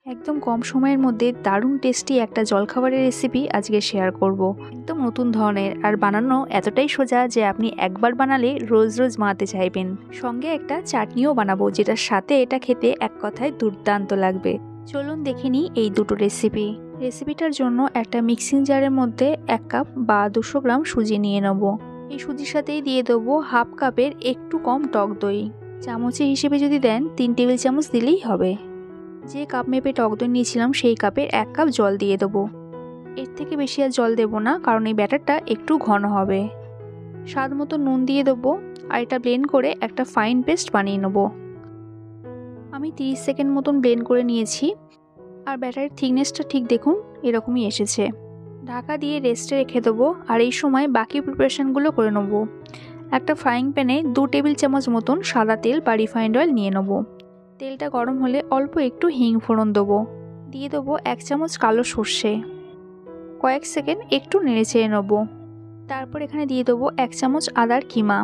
একদম কম সময়ের মধ্যে দারুণ টেস্টি একটা জলখাবারের রেসিপি আজকে শেয়ার করব। একদম নতুন ধরনের আর বানানো এতটাই সোজা যে আপনি একবার বানালে রোজ রোজ বানাতে চাইবেন। সঙ্গে একটা চাটনিও বানাবো যেটার সাথে এটা খেতে এক কথায় দুর্দান্ত লাগবে। চলুন দেখে নিই এই দুটো রেসিপিটার জন্য একটা মিক্সিং জারের মধ্যে 1 কাপ বা 200 গ্রাম সুজি নিয়ে নেব। এই সুজির সাথেই দিয়ে দেবো হাফ কাপের একটু কম টক দই। চামচে হিসেবে যদি দেন 3 টেবিল চামচ দিলেই হবে। যে কাপ মেপে টক দই নিয়েছিলাম সেই কাপের 1 কাপ জল দিয়ে দেবো। এর থেকে বেশি আর জল দেবো না, কারণ এই ব্যাটারটা একটু ঘন হবে। স্বাদ মতো নুন দিয়ে দেবো আর এটা ব্লেন্ড করে একটা ফাইন পেস্ট বানিয়ে নেব। আমি 30 সেকেন্ড মতন ব্লেন্ড করে নিয়েছি আর ব্যাটারের থিকনেসটা ঠিক দেখুন এরকমই এসেছে। ঢাকা দিয়ে রেস্টে রেখে দেবো আর এই সময় বাকি প্রিপারেশনগুলো করে নেব। একটা ফ্রাইং প্যানে 2 টেবিল চামচ মতন সাদা তেল বা রিফাইন্ড অয়েল নিয়ে নেব। তেলটা গরম হলে অল্প একটু হিং ফোড়ন দেবো। দিয়ে দেবো 1 চামচ কালো সর্ষে। কয়েক সেকেন্ড একটু নেড়ে চেড়ে নেবো। তারপর এখানে দিয়ে দেবো 1 চামচ আদার কিমা।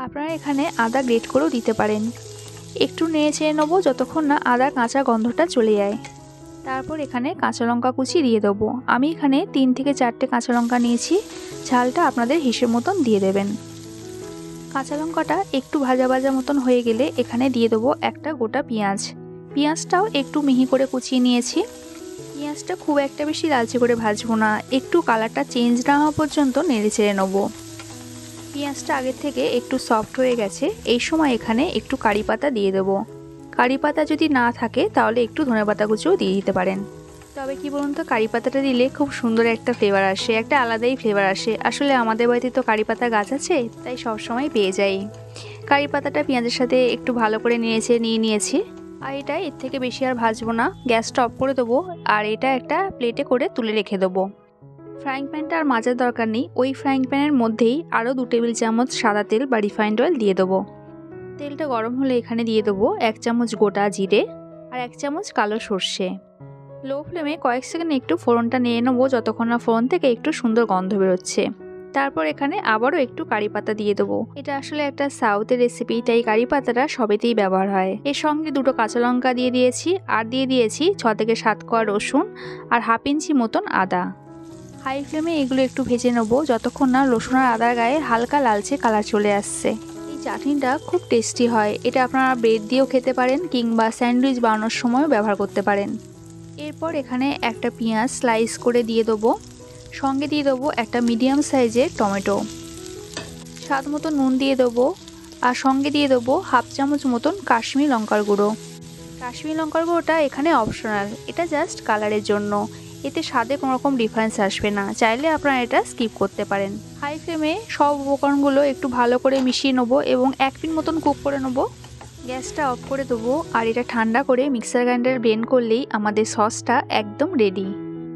আপনারা এখানে আদা গ্রেট করেও দিতে পারেন। একটু নেড়ে চেড়ে নেবো যতক্ষণ না আদার কাঁচা গন্ধটা চলে যায়। তারপর এখানে কাঁচা লঙ্কা কুচি দিয়ে দেবো। আমি এখানে 3 থেকে 4টে কাঁচা লঙ্কা নিয়েছি। ঝালটা আপনাদের হিসেব মতন দিয়ে দেবেন। কাঁচা লঙ্কাটা একটু ভাজা ভাজা মতন হয়ে গেলে এখানে দিয়ে দেবো একটা গোটা পেঁয়াজ। পেঁয়াজটাও একটু মিহি করে কুচিয়ে নিয়েছি। পেঁয়াজটা খুব একটা বেশি লালচে করে ভাজবো না, একটু কালারটা চেঞ্জ না হওয়া পর্যন্ত নেড়ে চেড়ে নেবো। পেঁয়াজটা আগের থেকে একটু সফট হয়ে গেছে। এই সময় এখানে একটু কারি পাতা দিয়ে দেবো। কারি পাতা যদি না থাকে তাহলে একটু ধনেপাতা কুচিও দিয়ে দিতে পারেন। তবে কি বলুন তো, কারি পাতাটা দিলে খুব সুন্দর একটা ফ্লেভার আসে, একটা আলাদাই ফ্লেভার আসে। আসলে আমাদের বাড়িতে তো কারি পাতা গাছ আছে, তাই সবসময় পেয়ে যাই। কারি পাতাটা পেঁয়াজের সাথে একটু ভালো করে নিয়ে নিয়েছি। আর এটা এর থেকে বেশি আর ভাজবো না, গ্যাসটা অফ করে দেবো আর এটা একটা প্লেটে করে তুলে রেখে দেবো। ফ্রাইং প্যানটা আর মাজার দরকার নেই, ওই ফ্রাইং প্যানের মধ্যেই আরও 2 টেবিল চামচ সাদা তেল বা রিফাইন্ড অয়েল দিয়ে দেবো। তেলটা গরম হলে এখানে দিয়ে দেবো 1 চামচ গোটা জিরে আর 1 চামচ কালো সর্ষে। লো ফ্লেমে কয়েক সেকেন্ড একটু ফোড়নটা নিয়ে নেবো যতক্ষণ না ফোড়ন থেকে একটু সুন্দর গন্ধ বেরোচ্ছে। তারপর এখানে আবারও একটু কারি পাতা দিয়ে দেবো। এটা আসলে একটা সাউথের রেসিপি, তাই কারি পাতাটা সবেতেই ব্যবহার হয়। এর সঙ্গে 2টো কাঁচা লঙ্কা দিয়ে দিয়েছি আর দিয়ে দিয়েছি 6 থেকে 7 কোয়া রসুন আর হাফ ইঞ্চি মতন আদা। হাই ফ্লেমে এগুলো একটু ভেজে নেবো যতক্ষণ না রসুন আর আদার গায়ে হালকা লালচে কালার চলে আসছে। এই চাটনিটা খুব টেস্টি হয়। এটা আপনারা ব্রেড দিয়েও খেতে পারেন কিংবা স্যান্ডউইচ বানানোর সময়ও ব্যবহার করতে পারেন। এরপর এখানে একটা পেঁয়াজ স্লাইস করে দিয়ে দেবো। সঙ্গে দিয়ে দেবো একটা মিডিয়াম সাইজের টমেটো। স্বাদ মতো নুন দিয়ে দেবো আর সঙ্গে দিয়ে দেবো হাফ চামচ মতন কাশ্মীরি লঙ্কার গুঁড়ো। কাশ্মীরি লঙ্কার গুঁড়োটা এখানে অপশনাল, এটা জাস্ট কালারের জন্য। এতে স্বাদে কোনো রকম ডিফারেন্স আসবে না, চাইলে আপনারা এটা স্কিপ করতে পারেন। হাই ফ্লেমে সব উপকরণগুলো একটু ভালো করে মিশিয়ে নেবো এবং 1 মিনিট মতন কুক করে নেবো। গ্যাসটা অফ করে দেবো আর এটা ঠান্ডা করে মিক্সার গ্রাইন্ডারে ব্লেন্ড করলেই আমাদের সসটা একদম রেডি।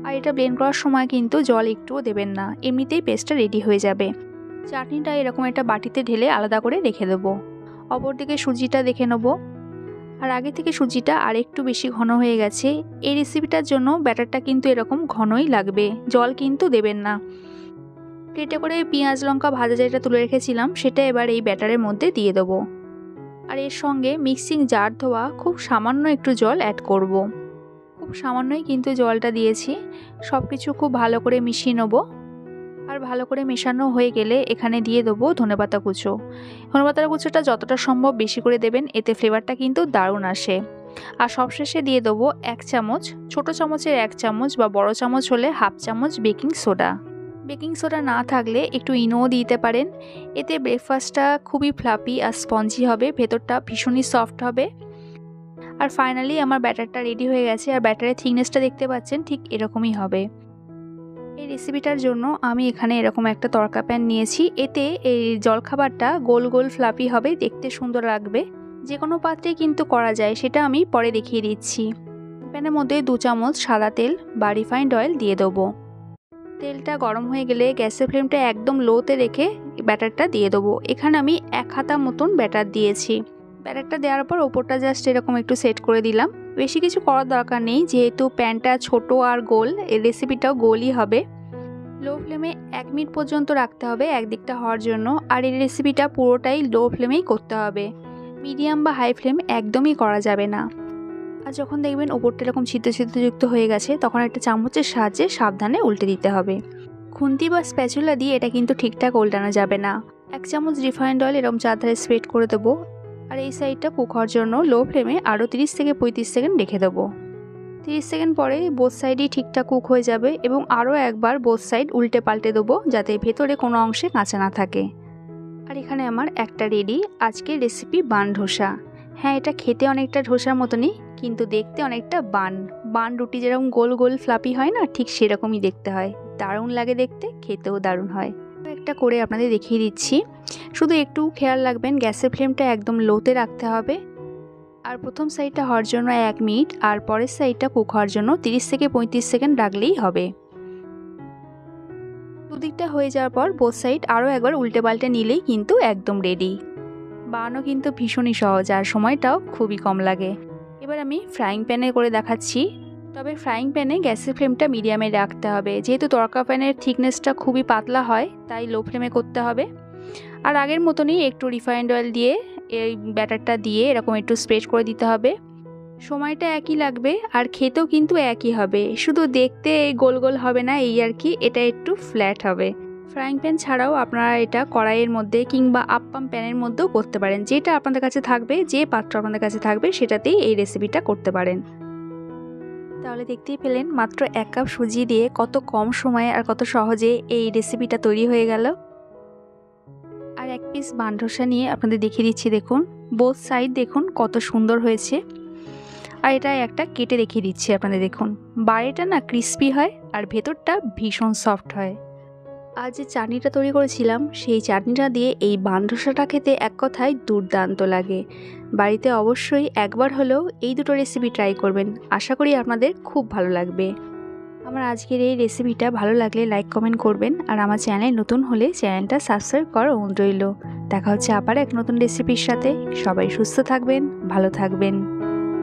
আর এটা ব্লেন্ড করার সময় কিন্তু জল একটুও দেবেন না, এমনিতেই পেস্টটা রেডি হয়ে যাবে। চাটনিটা এরকম একটা বাটিতে ঢেলে আলাদা করে রেখে দেবো। অপরদিকে সুজিটা দেখে নেবো। আর আগে থেকে সুজিটা আর একটু বেশি ঘন হয়ে গেছে। এই রেসিপিটার জন্য ব্যাটারটা কিন্তু এরকম ঘনই লাগবে, জল কিন্তু দেবেন না। প্লেটে করে পেঁয়াজ লঙ্কা ভাজা যেটা তুলে রেখেছিলাম সেটা এবার এই ব্যাটারের মধ্যে দিয়ে দেবো। আর এর সঙ্গে মিক্সিং জার ধোয়া খুব সামান্য একটু জল অ্যাড করব। খুব সামান্যই কিন্তু জলটা দিয়েছি। সব কিছু খুব ভালো করে মিশিয়ে নেবো। আর ভালো করে মেশানো হয়ে গেলে এখানে দিয়ে দেবো ধনেপাতা কুচো। ধনেপাতা কুচোটা যতটা সম্ভব বেশি করে দেবেন, এতে ফ্লেভারটা কিন্তু দারুণ আসে। আর সবশেষে দিয়ে দেবো 1 চামচ, ছোটো চামচের 1 চামচ বা বড় চামচ হলে হাফ চামচ বেকিং সোডা। বেকিং সোডা না থাকলে একটু ইনোও দিতে পারেন। এতে ব্রেকফাস্টটা খুবই ফ্লাফি আর স্পঞ্জি হবে, ভেতরটা ভীষণই সফট হবে। আর ফাইনালি আমার ব্যাটারটা রেডি হয়ে গেছে আর ব্যাটারের থিকনেসটা দেখতে পাচ্ছেন ঠিক এরকমই হবে। এই রেসিপিটার জন্য আমি এখানে এরকম একটা তড়কা প্যান নিয়েছি। এতে এই জলখাবারটা গোল গোল ফ্লাফি হবে, দেখতে সুন্দর লাগবে। যে কোনো পাত্রে কিন্তু করা যায়, সেটা আমি পরে দেখিয়ে দিচ্ছি। প্যানের মধ্যে 2 চামচ সাদা তেল বা রিফাইন্ড অয়েল দিয়ে দেবো। তেলটা গরম হয়ে গেলে গ্যাসের ফ্লেমটা একদম লোতে রেখে ব্যাটারটা দিয়ে দেবো। এখানে আমি 1 হাতা মতন ব্যাটার দিয়েছি। ব্যাটারটা দেওয়ার পর ওপরটা জাস্ট এরকম একটু সেট করে দিলাম। বেশি কিছু করার দরকার নেই, যেহেতু প্যানটা ছোট আর গোল, এই রেসিপিটাও গোলই হবে। লো ফ্লেমে 1 মিনিট পর্যন্ত রাখতে হবে একদিকটা হওয়ার জন্য। আর এই রেসিপিটা পুরোটাই লো ফ্লেমেই করতে হবে, মিডিয়াম বা হাই ফ্লেম একদমই করা যাবে না। আর যখন দেখবেন ওপরটা এরকম ছিদ্র ছিদ্রযুক্ত হয়ে গেছে তখন একটা চামচের সাহায্যে সাবধানে উল্টে দিতে হবে। খুন্তি বা স্প্যাচুলা দিয়ে এটা কিন্তু ঠিকঠাক উল্টানো যাবে না। 1 চামচ রিফাইন্ড অয়েল এরকম চারধারে স্প্রেড করে দেবো। আর এই সাইডটা কুক হওয়ার জন্য লো ফ্লেমে আরও 30 থেকে 35 সেকেন্ড রেখে দেবো। 30 সেকেন্ড পরে বোথ সাইডই ঠিকঠাক কুক হয়ে যাবে এবং আরও একবার বোথ সাইড উল্টে পাল্টে দেবো যাতে ভেতরে কোনো অংশে কাঁচা না থাকে। আর এখানে আমার একটা রেডি আজকের রেসিপি বান ধোসা। হ্যাঁ, এটা খেতে অনেকটা ধোসার মতনই, কিন্তু দেখতে অনেকটা বান রুটি যেরকম গোল গোল ফ্লাপি হয় না, ঠিক সেরকমই দেখতে হয়। দারুণ লাগে দেখতে, খেতেও দারুণ হয়। একটা করে আপনাদের দেখিয়ে দিচ্ছি। শুধু একটু খেয়াল রাখবেন গ্যাসের ফ্লেমটা একদম লোতে রাখতে হবে। আর প্রথম সাইডটা হওয়ার জন্য 1 মিনিট আর পরের সাইডটা কুক হওয়ার জন্য 30 থেকে 35 সেকেন্ড রাখলেই হবে। দুদিকটা হয়ে যাওয়ার পর বোথ সাইড আরও একবার উল্টে পাল্টে নিলেই কিন্তু একদম রেডি। বানানো কিন্তু ভীষণই সহজ আর সময়টাও খুবই কম লাগে। এবার আমি ফ্রাইং প্যানে করে দেখাচ্ছি। তবে ফ্রাইং প্যানে গ্যাসের ফ্লেমটা মিডিয়ামে রাখতে হবে, যেহেতু তড়কা প্যানের থিকনেসটা খুবই পাতলা হয় তাই লো ফ্লেমে করতে হবে। আর আগের মতনই একটু রিফাইন্ড অয়েল দিয়ে এই ব্যাটারটা দিয়ে এরকম একটু স্প্রেড করে দিতে হবে। সময়টা একই লাগবে আর খেতেও কিন্তু একই হবে, শুধু দেখতে গোল গোল হবে না এই আর কি, এটা একটু ফ্ল্যাট হবে। ফ্রাইং প্যান ছাড়াও আপনারা এটা কড়াইয়ের মধ্যে কিংবা আপ্পাম প্যানের মধ্যেও করতে পারেন, যেটা আপনাদের কাছে থাকবে, যে পাত্র আপনাদের কাছে থাকবে সেটাতেই এই রেসিপিটা করতে পারেন। তাহলে দেখতেই পেলেন মাত্র 1 কাপ সুজি দিয়ে কত কম সময়ে আর কত সহজে এই রেসিপিটা তৈরি হয়ে গেল। আর 1 পিস বান ধোসা নিয়ে আপনাদের দেখিয়ে দিচ্ছি, দেখুন বোথ সাইড দেখুন কত সুন্দর হয়েছে। আর এটা একটা কেটে দেখিয়ে দিচ্ছি আপনাদের, দেখুন বাইরেটা না ক্রিস্পি হয় আর ভেতরটা ভীষণ সফট হয়। আজ যে চাটনিটা তৈরি করেছিলাম সেই চাটনিটা দিয়ে এই বান ধোসাটা খেতে এক কথায় দুর্দান্ত লাগে। বাড়িতে অবশ্যই একবার হলেও এই দুটো রেসিপি ট্রাই করবেন, আশা করি আপনাদের খুব ভালো লাগবে। আমার আজকের এই রেসিপিটা ভালো লাগলে লাইক কমেন্ট করবেন আর আমার চ্যানেল নতুন হলে চ্যানেলটা সাবস্ক্রাইব করার অনুরোধ রইল। দেখা হচ্ছে আবার এক নতুন রেসিপির সাথে। সবাই সুস্থ থাকবেন, ভালো থাকবেন।